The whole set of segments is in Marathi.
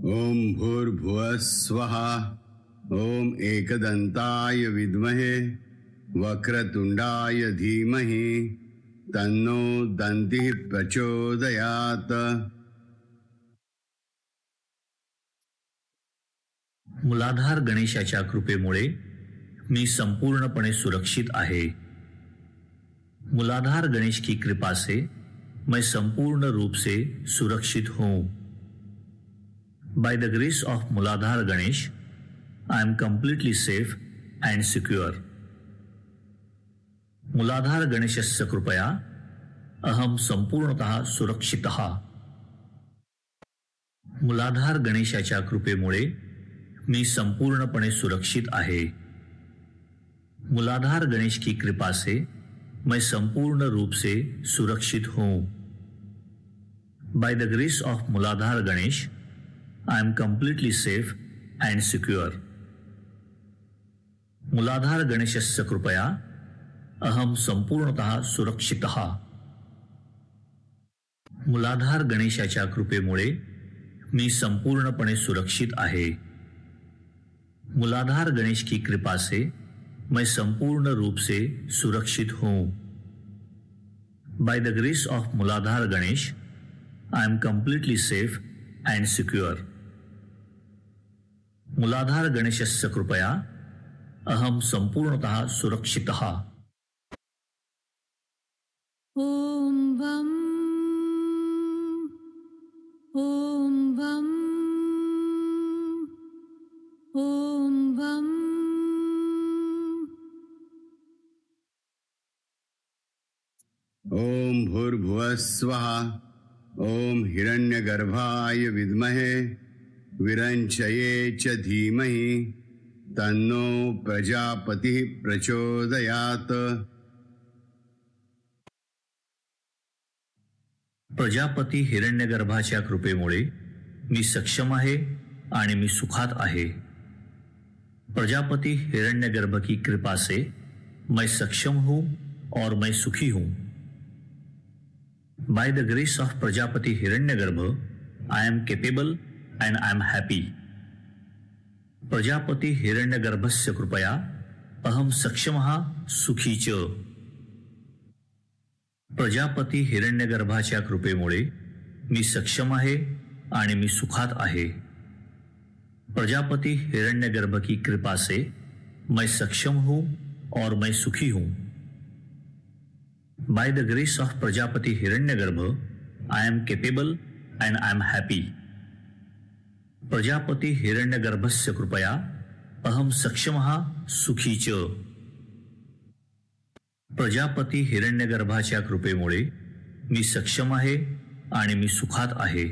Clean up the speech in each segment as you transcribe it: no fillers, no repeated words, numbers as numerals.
ओम भूर्भुवः स्वः. ओम एकदंताय विद्महे वक्रतुंडाय धीमहि तन्नो दन्तिः प्रचोदयात्. मुलाधार गणेशाच्या कृपेमुळे मी संपूर्णपणे सुरक्षित आहे. मुलाधार गणेश की कृपा से मैं संपूर्ण रूप से सुरक्षित हूँ. By the grace of Muladhar Ganesh I am completely safe and secure. Muladhar गणेशस्य कृपया अहम संपूर्णतः सुरक्षितः. मुलाधार गणेशाच्या कृपेमुळे मी संपूर्णपणे सुरक्षित आहे. मुलाधार गणेश की कृपा से मैं संपूर्ण रूप से सुरक्षित हूँ. By the grace of Muladhar Ganesh I am completely safe and secure. Muladhar गणेशस्य कृपया अहम संपूर्णतः सुरक्षितः. मुलाधार गणेशाच्या कृपेमुळे मी संपूर्णपणे सुरक्षित आहे. मुलाधार गणेश की कृपा से मैं संपूर्ण रूप से सुरक्षित हूँ. By the grace of Muladhar Ganesh I am completely safe and secure. Muladhar गणेशस्य कृपया अहम संपूर्णतः सुरक्षितः. ओम वम ओम वम ओम वम. ओम भूर्भुवः स्वः. ओम हिरण्यगर्भाय विद्महे विरंचये च धीमहि तन्नो प्रजापतिः प्रचोदयात्. प्रजापती हिरण्यगर्भाच्या कृपेमुळे मी सक्षम आहे आणि मी सुखात आहे. प्रजापति हिरण्यगर्भ की कृपा से मैं सक्षम हूं और मैं सुखी हूं. By the grace of Prajapati Hiranyagarbha I am capable and I am happy. Prajapati हिरण्यगर्भस्य कृपया अहम सक्षमः सुखी च. प्रजापती हिरण्यगर्भाच्या कृपेमुळे मी सक्षम आहे आणि मी सुखात आहे. प्रजापति हिरण्यगर्भ की कृपा से मैं सक्षम हूं और मैं सुखी हूं. By the grace of Prajapati Hiranyagarbha I am capable and I am happy. Prajapati हिरण्यगर्भस्य कृपया अहम सक्षमः सुखी च. प्रजापती हिरण्यगर्भाच्या कृपेमुळे मी सक्षम आहे आणि मी सुखात आहे.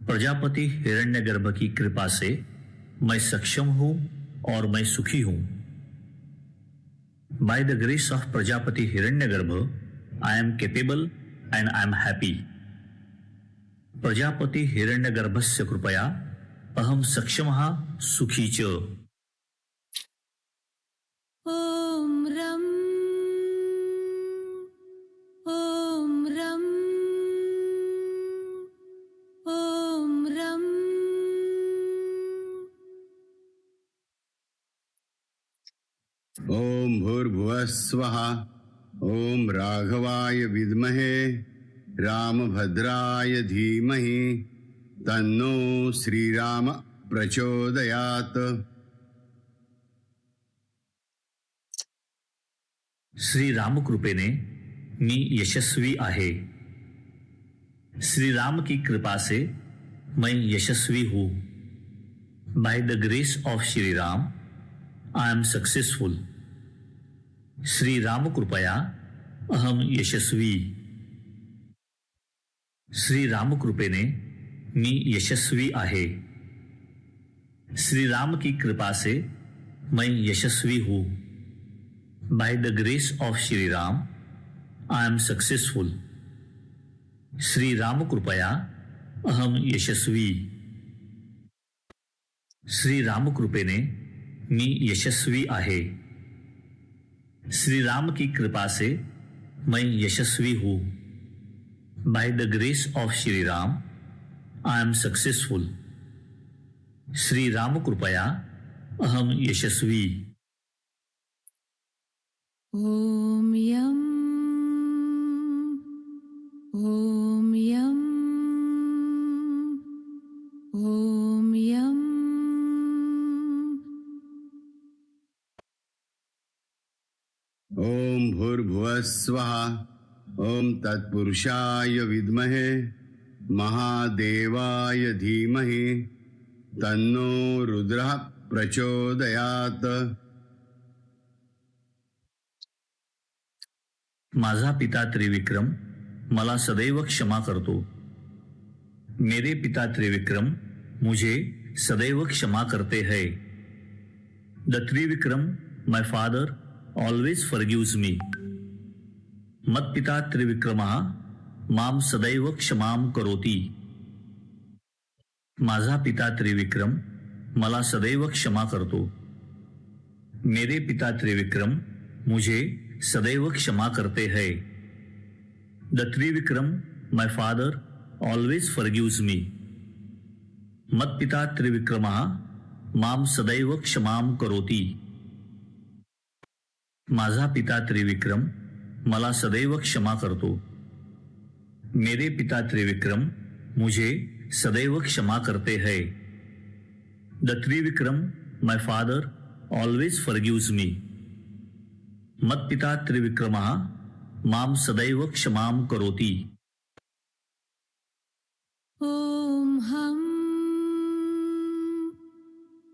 प्रजापति हिरण्यगर्भ की कृपा से मैं सक्षम हूं और मैं सुखी हूं. By the grace of Prajapati Hiranyagarbha I am capable and I am happy. Prajapati हिरण्यगर्भस्य कृपया अहम सक्षमः सुखी च. ओम रम ओम रम ओम रम. ओम भूर्भुवः स्वः. ओम राघवाय विद्महे रामभद्राय धीमहि तन्नो श्रीराम प्रचोदयात्. श्री राम कृपेने मी यशस्वी आहे. श्री राम की कृपा से मैं यशस्वी हूँ. By the grace of Shri Ram I am successful. Shri Ram कृपया अहम यशस्वी. श्री राम कृपेने मी यशस्वी आहे. श्री राम की कृपा से मैं यशस्वी हूँ. By the grace of Shri Ram I am successful. Shri Ram कृपया अहम यशस्वी. श्री राम कृपेने मी यशस्वी आहे. श्री राम की कृपा से मैं यशस्वी हूँ. By the grace of Shri Ram I am successful. Shriram कृपया अहम यशस्वी. ॐ यं ॐ यं ॐ यं ओम भूर्भुवः स्वः. ओम तत्पुरुषाय विद्महे महादेवाय धीमहि तन्नो रुद्रः प्रचोदयात्. माझा पिता त्रिविक्रम मला सदैव क्षमा करतो. मेरे पिता त्रिविक्रम मुझे सदैव क्षमा करते हैं. The Trivikram my father always forgives me. मत्पिता त्रिविक्रमः माम सदैव क्षमाम करोति. माझा पिता त्रिविक्रम मला सदैव क्षमा करतो. मेरे पिता त्रिविक्रम मुझे सदैव क्षमा करते हैं. The Trivikram my father always forgives me. मत्पिता त्रिविक्रमः माम सदैव क्षमाम करोति. माझा पिता त्रिविक्रम मला सदैव क्षमा करतो. मेरे पिता त्रिविक्रम मुझे सदैव क्षमा करते हैं. The Trivikram my father always forgives me. मत्पिता त्रिविक्रमः माम सदैव क्षमाम करोति. ॐ हं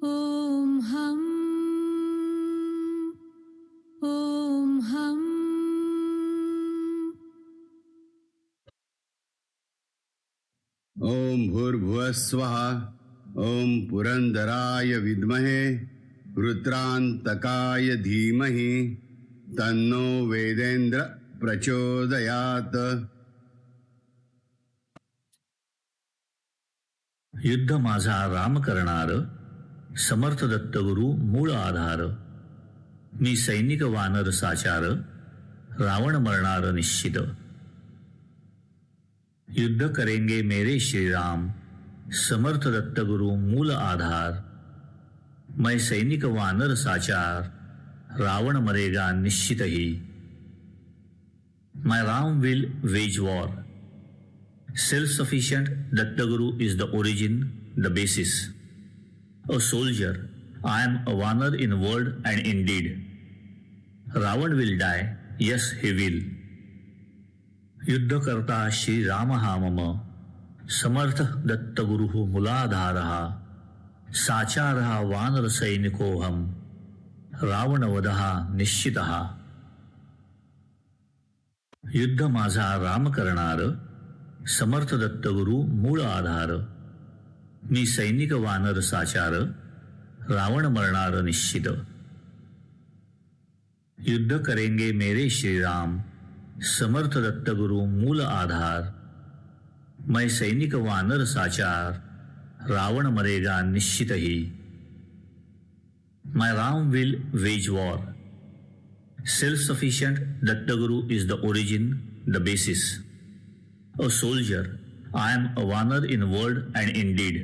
ॐ हं ॐ हं ओम भूर्भुवः स्वः. ओम पुरंदराय विद्महे रुद्रांतकाय धीमहि तन्नो वेदेंद्र प्रचोदयात्. युद्ध माझा राम करणार, समर्थ दत्तगुरु मूळ आधार. मी सैनिक वानर साचार, रावण मरणार निश्चित. युद्ध करेंगे मेरे श्री राम, समर्थ दत्तगुरु मूल आधार. मैं सैनिक वानर साचार, रावण मरेगा निश्चित ही. My Ram will wage war. Self-sufficient Dattaguru is the origin, the basis. A soldier, I am a Vanar in word and in deed. Ravan will die, yes he will. युद्ध करता श्री राम हा मम, समर्थ दत्तगुरु मुलाधार. साचार वानर सैनिकोहम, रावण वधहा निश्चित. युद्ध माझा राम करणार, समर्थ दत्तगुरु मूळ आधार. मी सैनिक वानर साचार, रावण मरणार निश्चित. युद्ध करेंगे मेरे श्री राम, समर्थ दत्तगुरु मूल आधार. मैं सैनिक वानर साचार, रावण मरेगा निश्चित ही. My Ram will wage war. Self-sufficient Dattaguru is the origin, the basis. A soldier, I am a Vanar in word and in deed.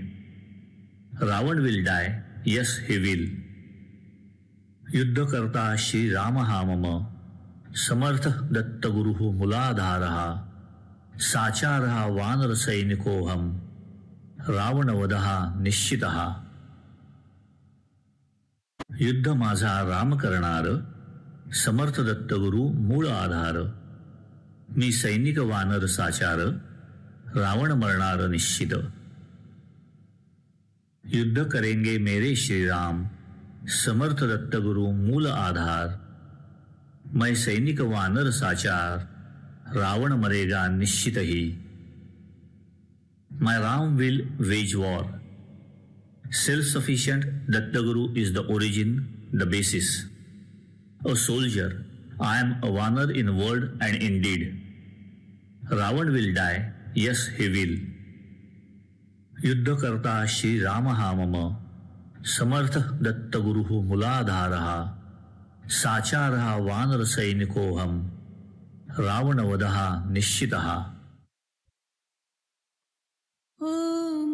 Ravan will die, yes he will. युद्ध करता श्री राम हा मम, समर्थ दत्तगुरु मुलाधार. साचार वानर सैनिकोहम, रावण वधहा निश्चित. युद्ध माझा राम करणार, समर्थ दत्तगुरु मूळ आधार. मी सैनिक वानर साचार, रावण मरणार निश्चित. युद्ध करेंगे मेरे श्री राम, समर्थ दत्तगुरु मूल आधार. मैं सैनिक वानर साचार, रावण मरेगा निश्चित ही. My Ram will wage war. Self-sufficient Dattaguru is the origin, the basis. A soldier, I am a Vanar in word and in deed. Ravan will die, yes he will. युद्ध करता श्री राम हा मम, समर्थ दत्तगुरु मुलाधार. साचार वानर सैनिकोहम, रावण वधहा निश्चित. ॐ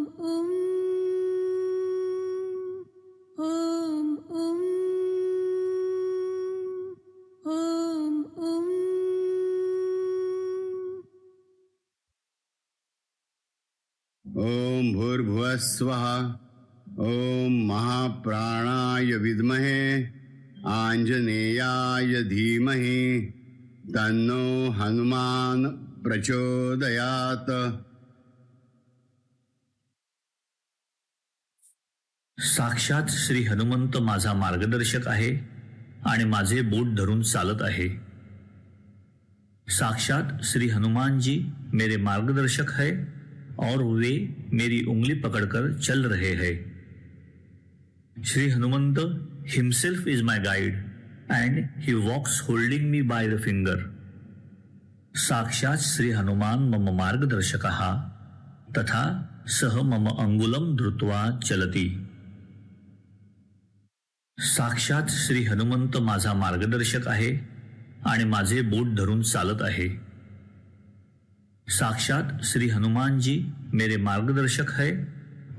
ॐ ओम भूर्भुवः स्वः। ओम महाप्राणाय विद्महे आंजनेयाय धीमहि तन्नो हनुमान प्रचोदयात। साक्षात श्री हनुमंत माझा मार्गदर्शक आहे आणि माझे बोट धरून चालत आहे। साक्षात श्री हनुमान जी मेरे मार्गदर्शक है और वे मेरी उंगली पकड़कर चल रहे हैं। Shri Hanumant himself is my guide and he walks holding me by the finger. साक्षात श्री हनुमान मम मार्गदर्शकः तथा सह मम अंगुलम धृत्वा चलति। साक्षात श्री हनुमंत माझा मार्गदर्शक आहे आणि माझे बोट धरून चालत आहे। साक्षात श्री हनुमान जी मेरे मार्गदर्शक है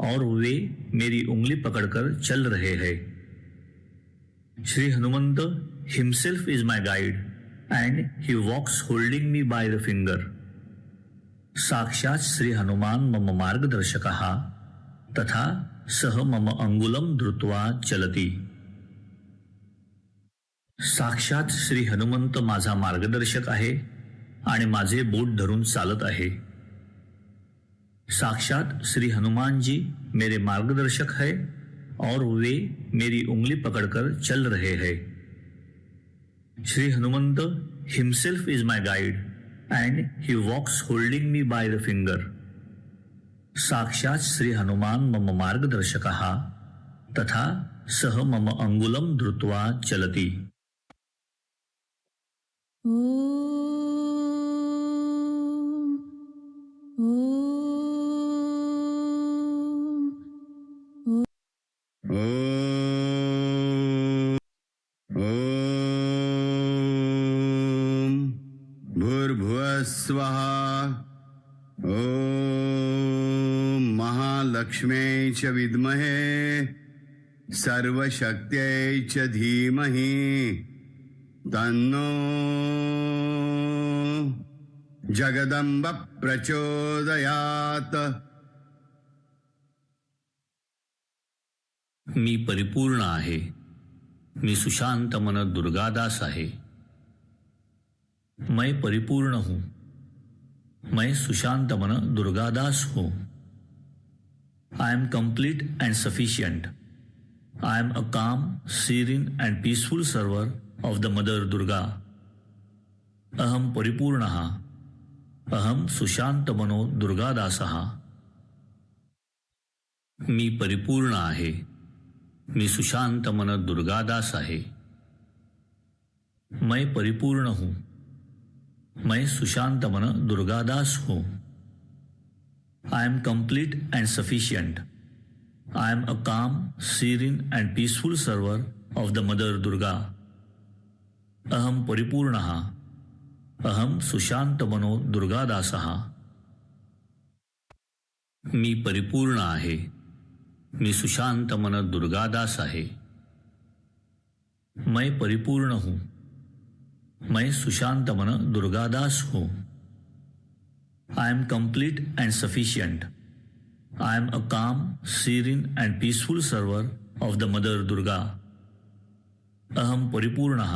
और वे मेरी उंगली पकड़कर चल रहे हैं। Shri Hanumant himself is my guide and he walks holding me by the finger. साक्षात श्री हनुमान मम मार्गदर्शकः तथा सह मम अंगुलम धृत्वा चलति। साक्षात श्री हनुमंत माझा मार्गदर्शक आहे आणि माझे बोट धरून चालत आहे। साक्षात श्री हनुमान जी मेरे मार्गदर्शक है और वे मेरी उंगली पकड़कर चल रहे हैं। Shri Hanumant himself is my guide and he walks holding me by the finger. साक्षात श्री हनुमान मम मार्गदर्शकः तथा सह मम अंगुलम धृत्वा चलति। भूर्भुवः स्वः। ओम महालक्ष्म्यै च विद्महे सर्वशक्त्यै च धीमहि तन्नो जगदंब प्रचोदयात। मी परिपूर्ण आहे। मी सुशांत मन दुर्गादास आहे। मैं परिपूर्ण हूँ। मैं सुशांत मन दुर्गादास हूँ। I am complete and sufficient. I am a calm, serene and peaceful servant of the mother Durga. अहम परिपूर्णः। अहम सुशांत मनो दुर्गादासः। मी परिपूर्ण आहे। मी सुशांत मन दुर्गादास आहे। मैं परिपूर्ण हूँ। मैं सुशांत मन दुर्गादास हूँ। I am complete and sufficient. I am a calm, serene and peaceful servant of the mother Durga. अहम परिपूर्णः। अहम सुशांत मनो दुर्गादासः। मी परिपूर्ण आहे। मी सुशांत मन दुर्गादास आहे। मैं परिपूर्ण हूँ। मैं सुशांत मन दुर्गादास हूँ। I am complete and sufficient. I am a calm, serene and peaceful servant of the mother Durga. अहम परिपूर्णः।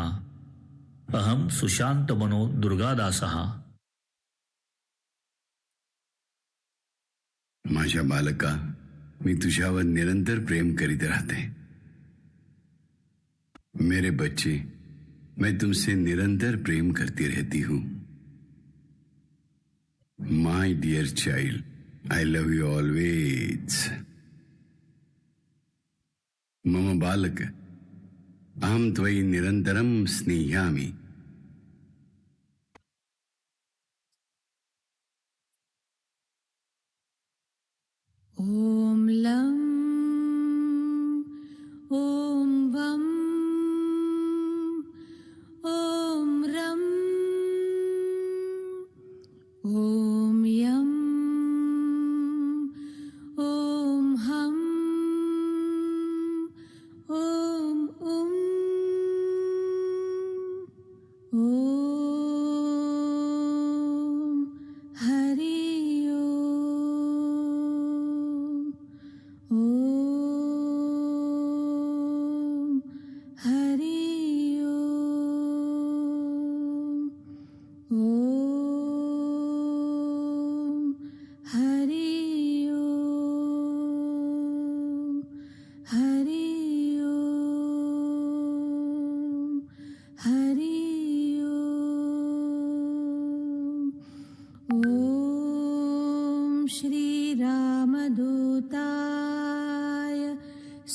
अहम सुशांत मनो दुर्गादासः। माझ्या बालका, मी तुझ्यावर निरंतर प्रेम करीत राहते। मेरे बच्चे, मैं तुमसे निरंतर प्रेम करती रहती हूँ। My dear child, I love you always. मम बालक, अहम त्वयि निरंतरम स्नेह्यामि। ॐ लं ॐ वं ॐ रं ॐ यं ॐ हं श्रीरामदूताय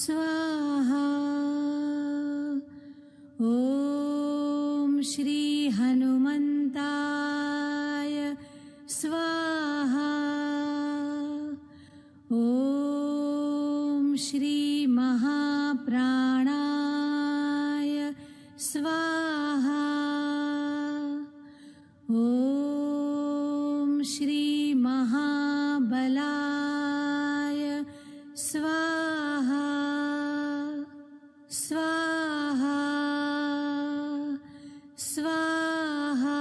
स्वाहा। ॐ श्रीहनुमन्ताय स्वाहा। ॐ श्रीमहाप्राणाय स्वाहा। ॐ श्रीमहाबलाय स्वाहा। स्वाहा स्वाहा।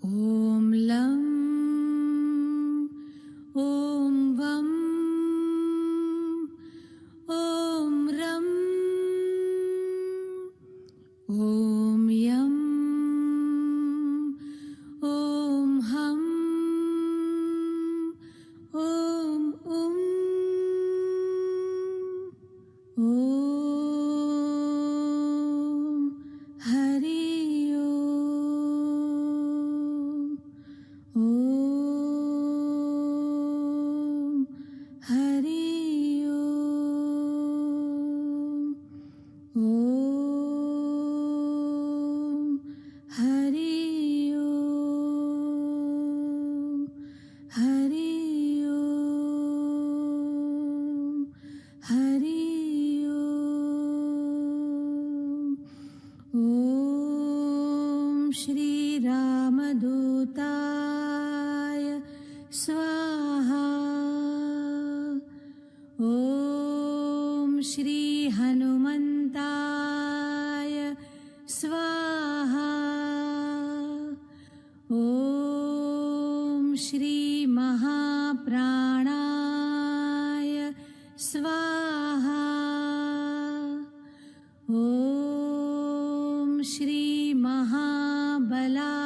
ॐ लं ॐ वं ॐ रं ॐ यं ॐ हं ॐ ॐ हरि ॐ हरि ॐ हरि हरि हरि ॐ श्रीरामदूताय स्वाहा। ॐ श्रीहनुमन्ताय स्वाहा। ॐ श्रीमहाप्राणाय स्वाहा। ॐ श्रीमहाबलाय